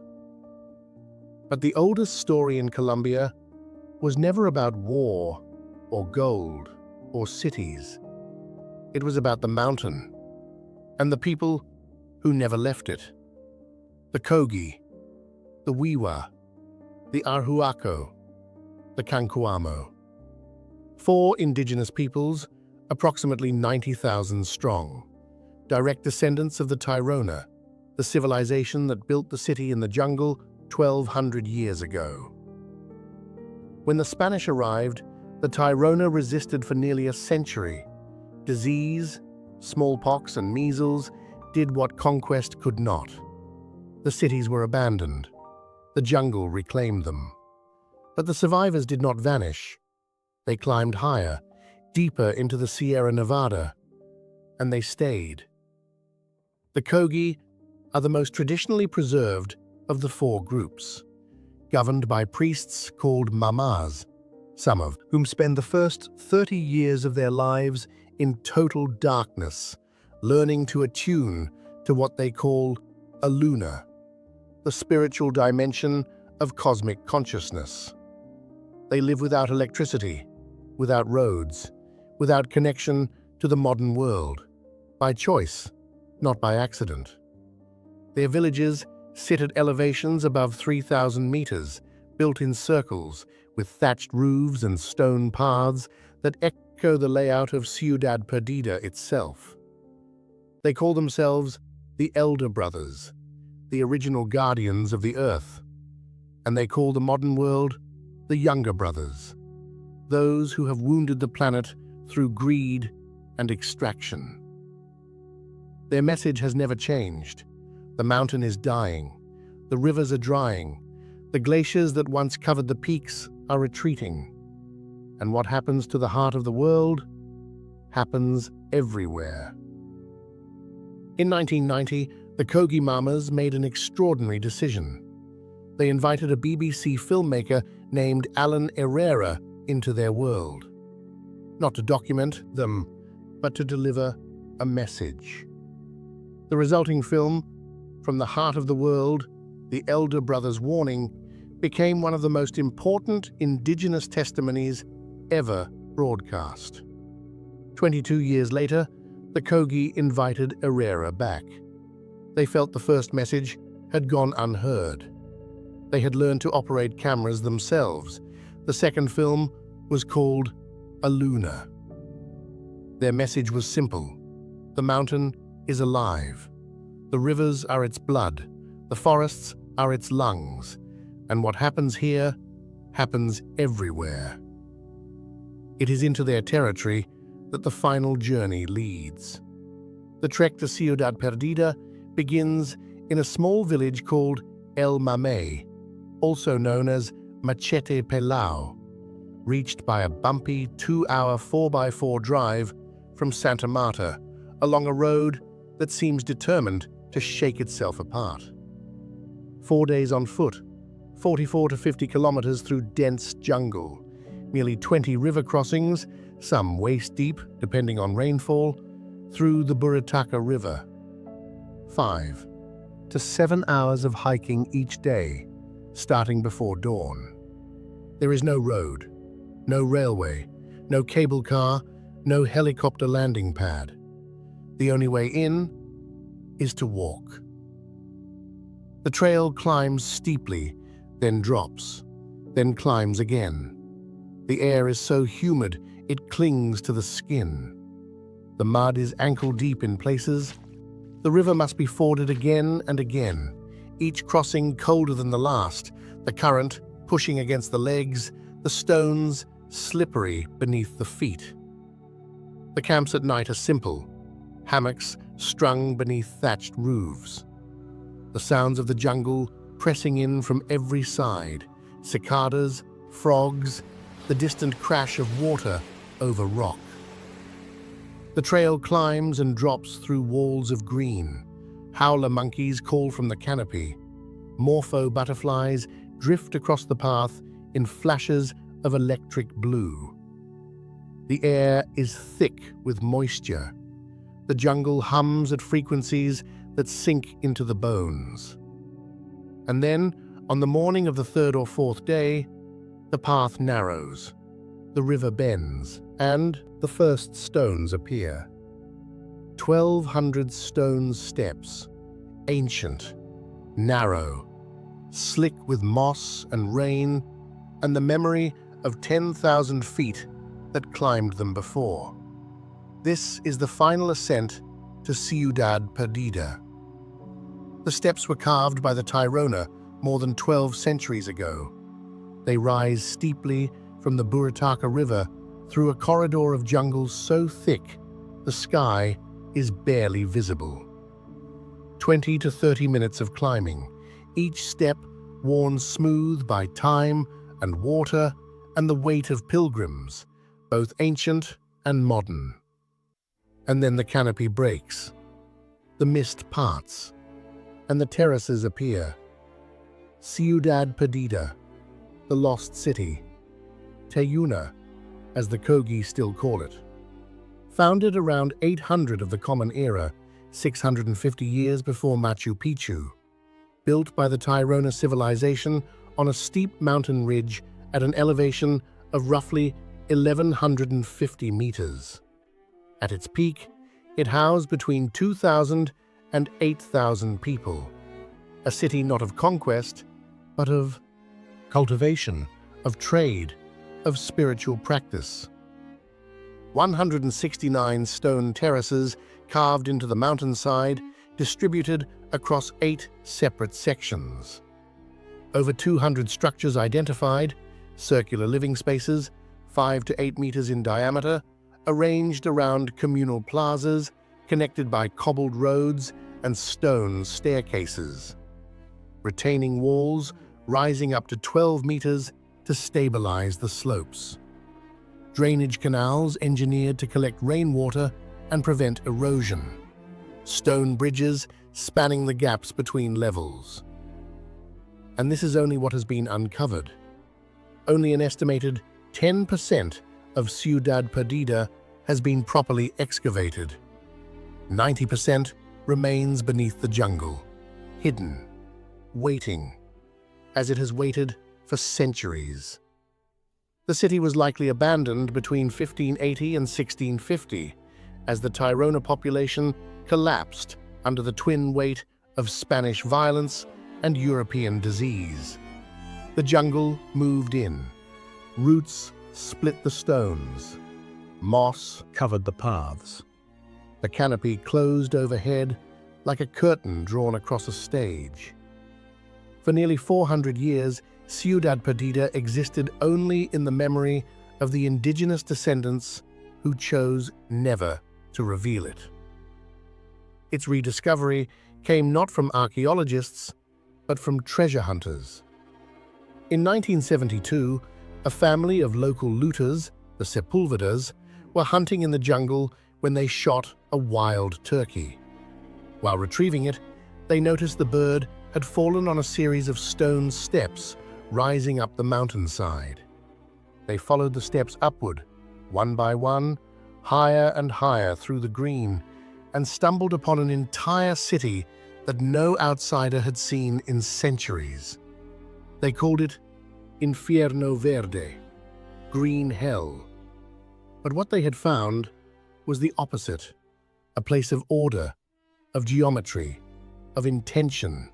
But the oldest story in Colombia was never about war or gold or cities. It was about the mountain and the people who never left it. The Kogi, the Wiwa, the Arhuaco, the Cancuamo. 4 indigenous peoples, approximately 90,000 strong, direct descendants of the Tairona, the civilization that built the city in the jungle 1,200 years ago. When the Spanish arrived, the Tairona resisted for nearly a century. Disease, smallpox, and measles did what conquest could not. The cities were abandoned. The jungle reclaimed them. But the survivors did not vanish. They climbed higher, deeper into the Sierra Nevada, and they stayed. The Kogi are the most traditionally preserved of the 4 groups, governed by priests called mamas, some of whom spend the first 30 years of their lives in total darkness, learning to attune to what they call a luna, the spiritual dimension of cosmic consciousness. They live without electricity, without roads, without connection to the modern world, by choice, not by accident. Their villages sit at elevations above 3,000 meters, built in circles, with thatched roofs and stone paths that echo the layout of Ciudad Perdida itself. They call themselves the Elder Brothers, the original guardians of the earth, and they call the modern world the Younger Brothers, those who have wounded the planet through greed and extraction. Their message has never changed. The mountain is dying. The rivers are drying. The glaciers that once covered the peaks are retreating. And what happens to the heart of the world happens everywhere. In 1990, the Kogi Mamas made an extraordinary decision. They invited a BBC filmmaker named Alan Herrera into their world. Not to document them, but to deliver a message. The resulting film, From the Heart of the World, The Elder Brothers' Warning, became one of the most important indigenous testimonies ever broadcast. 22 years later, the Kogi invited Herrera back. They felt the first message had gone unheard. They had learned to operate cameras themselves. The second film was called A Luna. Their message was simple. The mountain is alive. The rivers are its blood. The forests are its lungs. And what happens here happens everywhere. It is into their territory that the final journey leads. The trek to Ciudad Perdida begins in a small village called El Mamey, also known as Machete Pelao, reached by a bumpy 2-hour 4x4 drive from Santa Marta along a road that seems determined to shake itself apart. 4 days on foot, 44 to 50 kilometers through dense jungle, nearly 20 river crossings, some waist-deep depending on rainfall, through the Buritaca River. 5 to 7 hours of hiking each day, starting before dawn. There is no road, no railway, no cable car, no helicopter landing pad. The only way in is to walk. The trail climbs steeply, then drops, then climbs again. The air is so humid it clings to the skin. The mud is ankle-deep in places. The river must be forded again and again, each crossing colder than the last, the current pushing against the legs, the stones slippery beneath the feet. The camps at night are simple, hammocks strung beneath thatched roofs. The sounds of the jungle pressing in from every side. Cicadas, frogs, the distant crash of water over rock. The trail climbs and drops through walls of green. Howler monkeys call from the canopy. Morpho butterflies drift across the path in flashes of electric blue. The air is thick with moisture. The jungle hums at frequencies that sink into the bones. And then, on the morning of the third or fourth day, the path narrows, the river bends, and the first stones appear. 1,200 stone steps, ancient, narrow, slick with moss and rain, and the memory of 10,000 feet that climbed them before. This is the final ascent to Ciudad Perdida. The steps were carved by the Tairona more than 12 centuries ago. They rise steeply from the Buritaca River through a corridor of jungles so thick the sky is barely visible. 20 to 30 minutes of climbing, each step worn smooth by time and water and the weight of pilgrims, both ancient and modern. And then the canopy breaks, the mist parts, and the terraces appear. Ciudad Perdida, the lost city, Tairona, as the Kogi still call it. Founded around 800 of the Common Era, 650 years before Machu Picchu, built by the Tairona civilization on a steep mountain ridge at an elevation of roughly 1,150 meters. At its peak, it housed between 2,000 and 8,000 people, a city not of conquest, but of cultivation, of trade, of spiritual practice. 169 stone terraces carved into the mountainside, distributed across 8 separate sections. Over 200 structures identified, circular living spaces, 5 to 8 meters in diameter, arranged around communal plazas, connected by cobbled roads and stone staircases. Retaining walls rising up to 12 meters to stabilize the slopes. Drainage canals engineered to collect rainwater and prevent erosion. Stone bridges spanning the gaps between levels. And this is only what has been uncovered. Only an estimated 10% of Ciudad Perdida has been properly excavated. 90% remains beneath the jungle, hidden, waiting, as it has waited for centuries. The city was likely abandoned between 1580 and 1650, as the Tairona population collapsed under the twin weight of Spanish violence and European disease. The jungle moved in. Roots split the stones. Moss covered the paths. The canopy closed overhead like a curtain drawn across a stage. For nearly 400 years, Ciudad Perdida existed only in the memory of the indigenous descendants who chose never to reveal it. Its rediscovery came not from archaeologists, but from treasure hunters. In 1972, a family of local looters, the Sepulvedas, were hunting in the jungle when they shot a wild turkey. While retrieving it, they noticed the bird had fallen on a series of stone steps rising up the mountainside. They followed the steps upward, one by one, higher and higher through the green, and stumbled upon an entire city that no outsider had seen in centuries. They called it Infierno Verde, green hell. But what they had found was the opposite, a place of order, of geometry, of intention,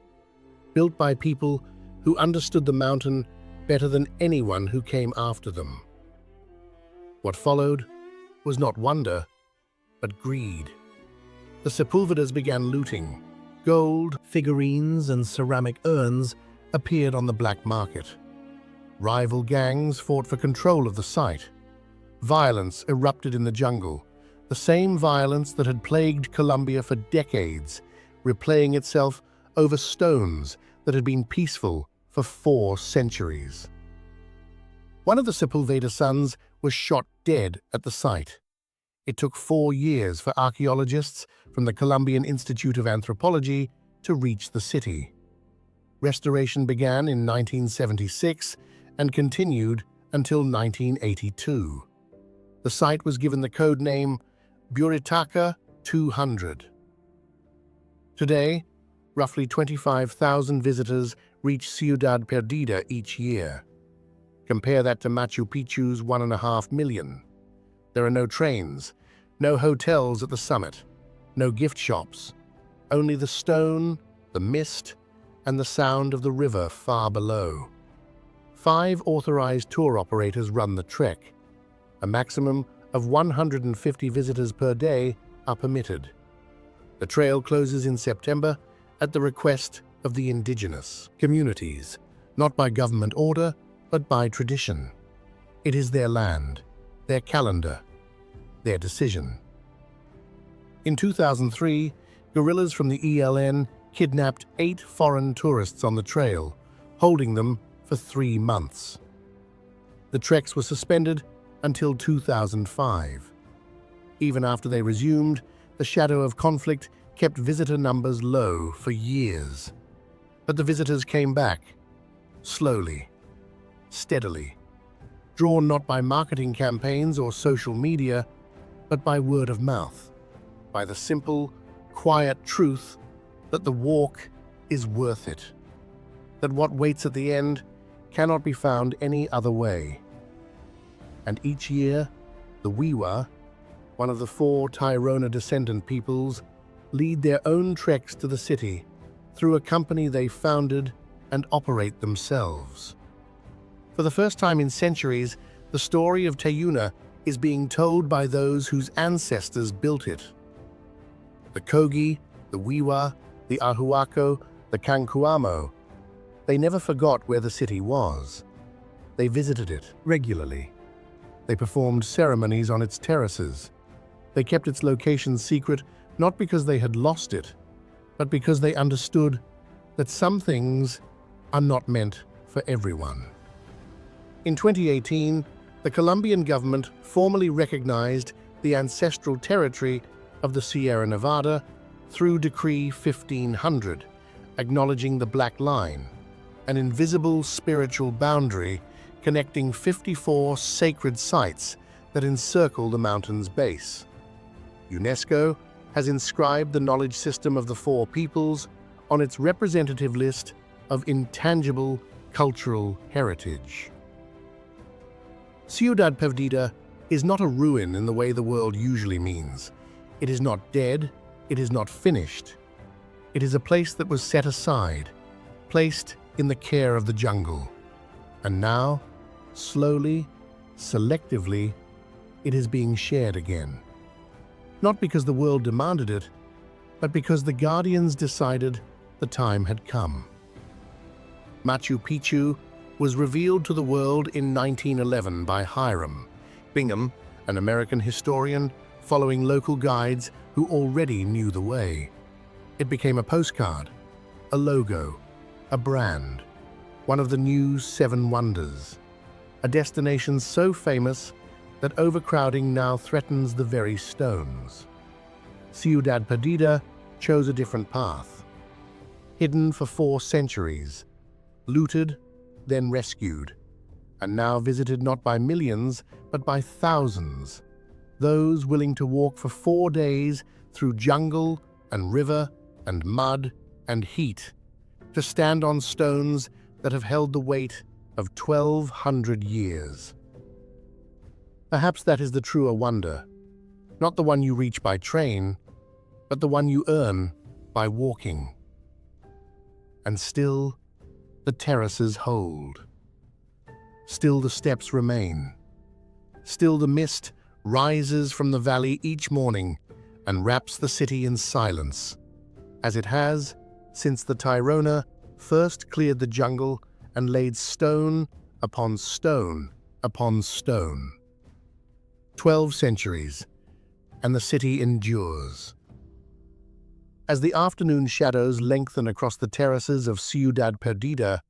built by people who understood the mountain better than anyone who came after them. What followed was not wonder, but greed. The Sepulvedas began looting. Gold, figurines, and ceramic urns appeared on the black market. Rival gangs fought for control of the site. Violence erupted in the jungle, the same violence that had plagued Colombia for decades, replaying itself over stones that had been peaceful for 4 centuries. One of the Sepulveda sons was shot dead at the site. It took 4 years for archaeologists from the Colombian Institute of Anthropology to reach the city. Restoration began in 1976 and continued until 1982. The site was given the code name Buritaca 200. Today, roughly 25,000 visitors reach Ciudad Perdida each year. Compare that to Machu Picchu's 1.5 million. There are no trains, no hotels at the summit, no gift shops, only the stone, the mist, and the sound of the river far below. 5 authorized tour operators run the trek. A maximum of 150 visitors per day are permitted. The trail closes in September at the request of the indigenous communities, not by government order, but by tradition. It is their land, their calendar, their decision. In 2003, guerrillas from the ELN kidnapped 8 foreign tourists on the trail, holding them for 3 months. The treks were suspended until 2005. Even after they resumed, the shadow of conflict kept visitor numbers low for years. But the visitors came back, slowly, steadily, drawn not by marketing campaigns or social media, but by word of mouth, by the simple, quiet truth that the walk is worth it, that what waits at the end cannot be found any other way. And each year, the Wiwa, one of the 4 Tairona descendant peoples, lead their own treks to the city through a company they founded and operate themselves. For the first time in centuries, the story of Tairona is being told by those whose ancestors built it. The Kogi, the Wiwa, the Ahuaco, the Cancuamo. They never forgot where the city was. They visited it regularly. They performed ceremonies on its terraces. They kept its location secret not because they had lost it, but because they understood that some things are not meant for everyone. In 2018, the Colombian government formally recognized the ancestral territory of the Sierra Nevada through Decree 1500, acknowledging the Black Line, an invisible spiritual boundary connecting 54 sacred sites that encircle the mountain's base. UNESCO has inscribed the knowledge system of the 4 peoples on its representative list of intangible cultural heritage. Ciudad Perdida is not a ruin in the way the world usually means. It is not dead, it is not finished. It is a place that was set aside, placed in the care of the jungle. And now, slowly, selectively, it is being shared again. Not because the world demanded it, but because the guardians decided the time had come. Machu Picchu was revealed to the world in 1911 by Hiram Bingham, an American historian, following local guides who already knew the way. It became a postcard, a logo, a brand, one of the new 7 wonders, a destination so famous that overcrowding now threatens the very stones. Ciudad Perdida chose a different path. Hidden for 4 centuries, looted, then rescued, and now visited not by millions, but by thousands, those willing to walk for 4 days through jungle and river and mud and heat, to stand on stones that have held the weight of 1,200 years. Perhaps that is the truer wonder, not the one you reach by train, but the one you earn by walking. And still, the terraces hold. Still the steps remain. Still the mist rises from the valley each morning and wraps the city in silence, as it has since the Tairona first cleared the jungle and laid stone upon stone upon stone. 12 centuries, and the city endures. As the afternoon shadows lengthen across the terraces of Ciudad Perdida,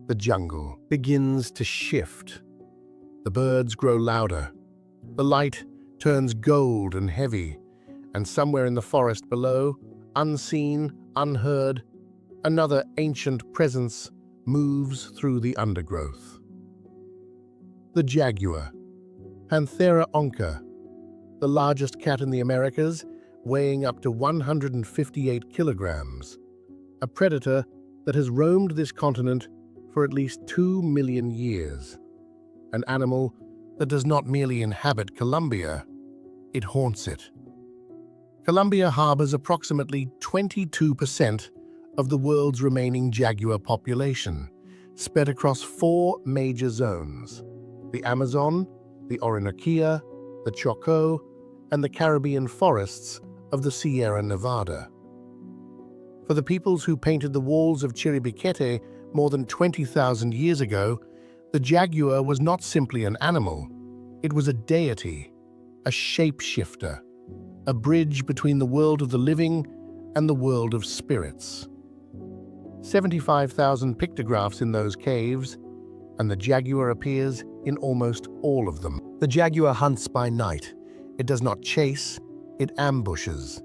the jungle begins to shift. The birds grow louder. The light turns gold and heavy, and somewhere in the forest below, unseen, unheard, another ancient presence moves through the undergrowth. The jaguar, Panthera onca, the largest cat in the Americas, weighing up to 158 kilograms, a predator that has roamed this continent for at least 2 million years. An animal that does not merely inhabit Colombia, it haunts it. Colombia harbors approximately 22% of the world's remaining jaguar population, spread across 4 major zones: the Amazon, the Orinoco, the Choco, and the Caribbean forests of the Sierra Nevada. For the peoples who painted the walls of Chiribiquete more than 20,000 years ago, the jaguar was not simply an animal, it was a deity, a shapeshifter, a bridge between the world of the living and the world of spirits. 75,000 pictographs in those caves, and the jaguar appears in almost all of them. The jaguar hunts by night. It does not chase, it ambushes.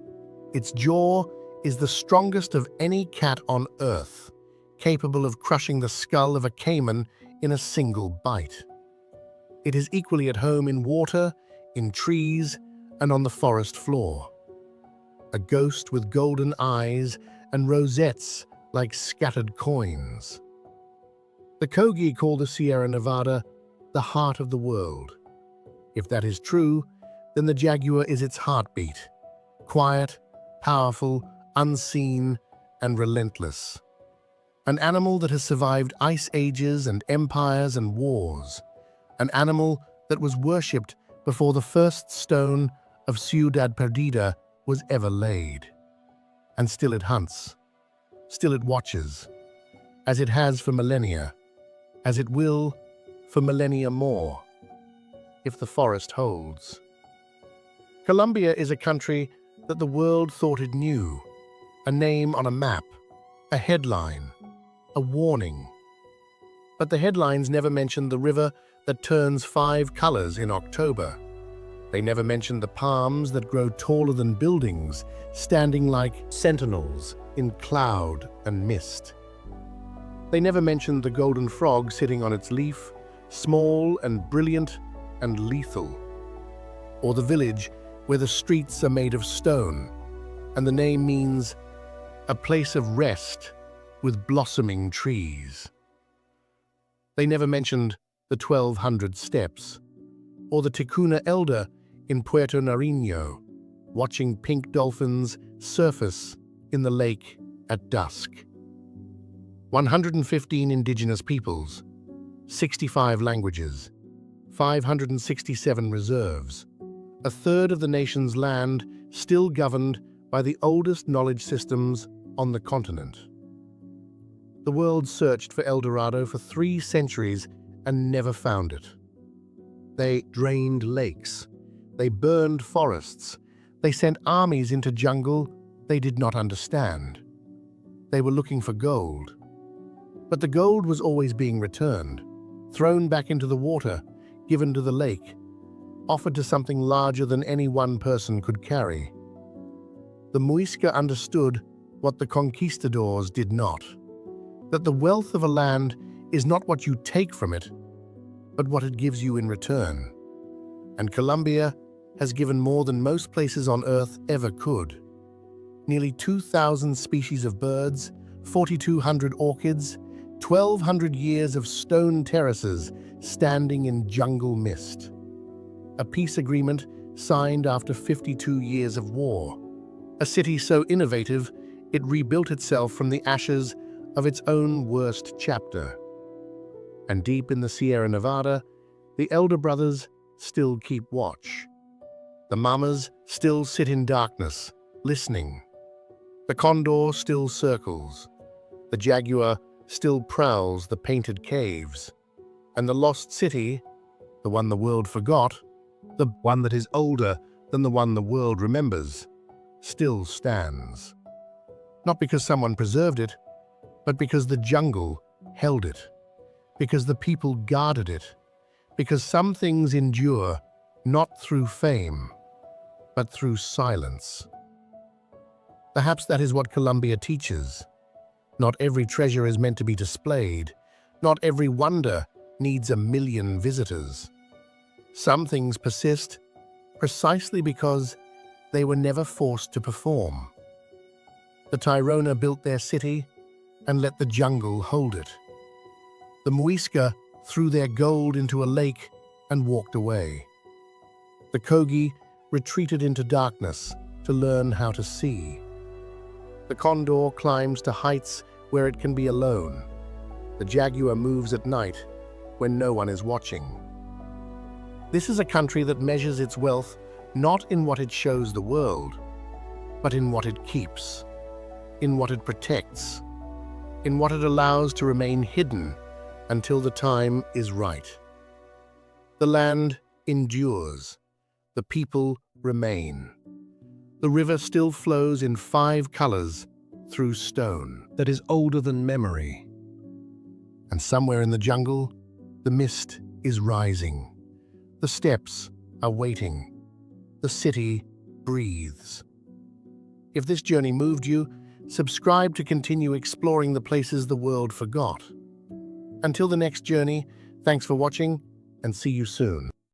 Its jaw is the strongest of any cat on Earth, capable of crushing the skull of a caiman in a single bite. It is equally at home in water, in trees, and on the forest floor. A ghost with golden eyes and rosettes like scattered coins. The Kogi call the Sierra Nevada the heart of the world. If that is true, then the jaguar is its heartbeat. Quiet, powerful, unseen, and relentless. An animal that has survived ice ages and empires and wars. An animal that was worshipped before the first stone of Ciudad Perdida was ever laid. And still it hunts. Still it watches. As it has for millennia. As it will for millennia more. If the forest holds. Colombia is a country that the world thought it knew. A name on a map. A headline. A warning. But the headlines never mentioned the river that turns 5 colors in October. They never mentioned the palms that grow taller than buildings, standing like sentinels in cloud and mist. They never mentioned the golden frog sitting on its leaf, small and brilliant and lethal. Or the village where the streets are made of stone, and the name means a place of rest with blossoming trees. They never mentioned the 1,200 steps, or the Ticuna elder in Puerto Nariño, watching pink dolphins surface in the lake at dusk. 115 indigenous peoples, 65 languages, 567 reserves, a third of the nation's land still governed by the oldest knowledge systems on the continent. The world searched for El Dorado for 3 centuries and never found it. They drained lakes. They burned forests. They sent armies into jungle they did not understand. They were looking for gold. But the gold was always being returned, thrown back into the water, given to the lake, offered to something larger than any one person could carry. The Muisca understood what the conquistadors did not, that the wealth of a land is not what you take from it, but what it gives you in return. And Colombia has given more than most places on Earth ever could. Nearly 2,000 species of birds, 4,200 orchids, 1,200 years of stone terraces standing in jungle mist. A peace agreement signed after 52 years of war. A city so innovative, it rebuilt itself from the ashes of its own worst chapter. And deep in the Sierra Nevada, the elder brothers still keep watch. The mamas still sit in darkness, listening. The condor still circles. The jaguar still prowls the painted caves. And the lost city, the one the world forgot, the one that is older than the one the world remembers, still stands. Not because someone preserved it, but because the jungle held it, because the people guarded it, because some things endure not through fame, but through silence. Perhaps that is what Colombia teaches. Not every treasure is meant to be displayed. Not every wonder needs 1 million visitors. Some things persist precisely because they were never forced to perform. The Tairona built their city and let the jungle hold it. The Muisca threw their gold into a lake and walked away. The Kogi retreated into darkness to learn how to see. The condor climbs to heights where it can be alone. The jaguar moves at night when no one is watching. This is a country that measures its wealth not in what it shows the world, but in what it keeps, in what it protects, in what it allows to remain hidden until the time is right. The land endures. The people remain. The river still flows in 5 colors through stone that is older than memory. And somewhere in the jungle, the mist is rising. The steppes are waiting. The city breathes. If this journey moved you, subscribe to continue exploring the places the world forgot. Until the next journey, thanks for watching and see you soon.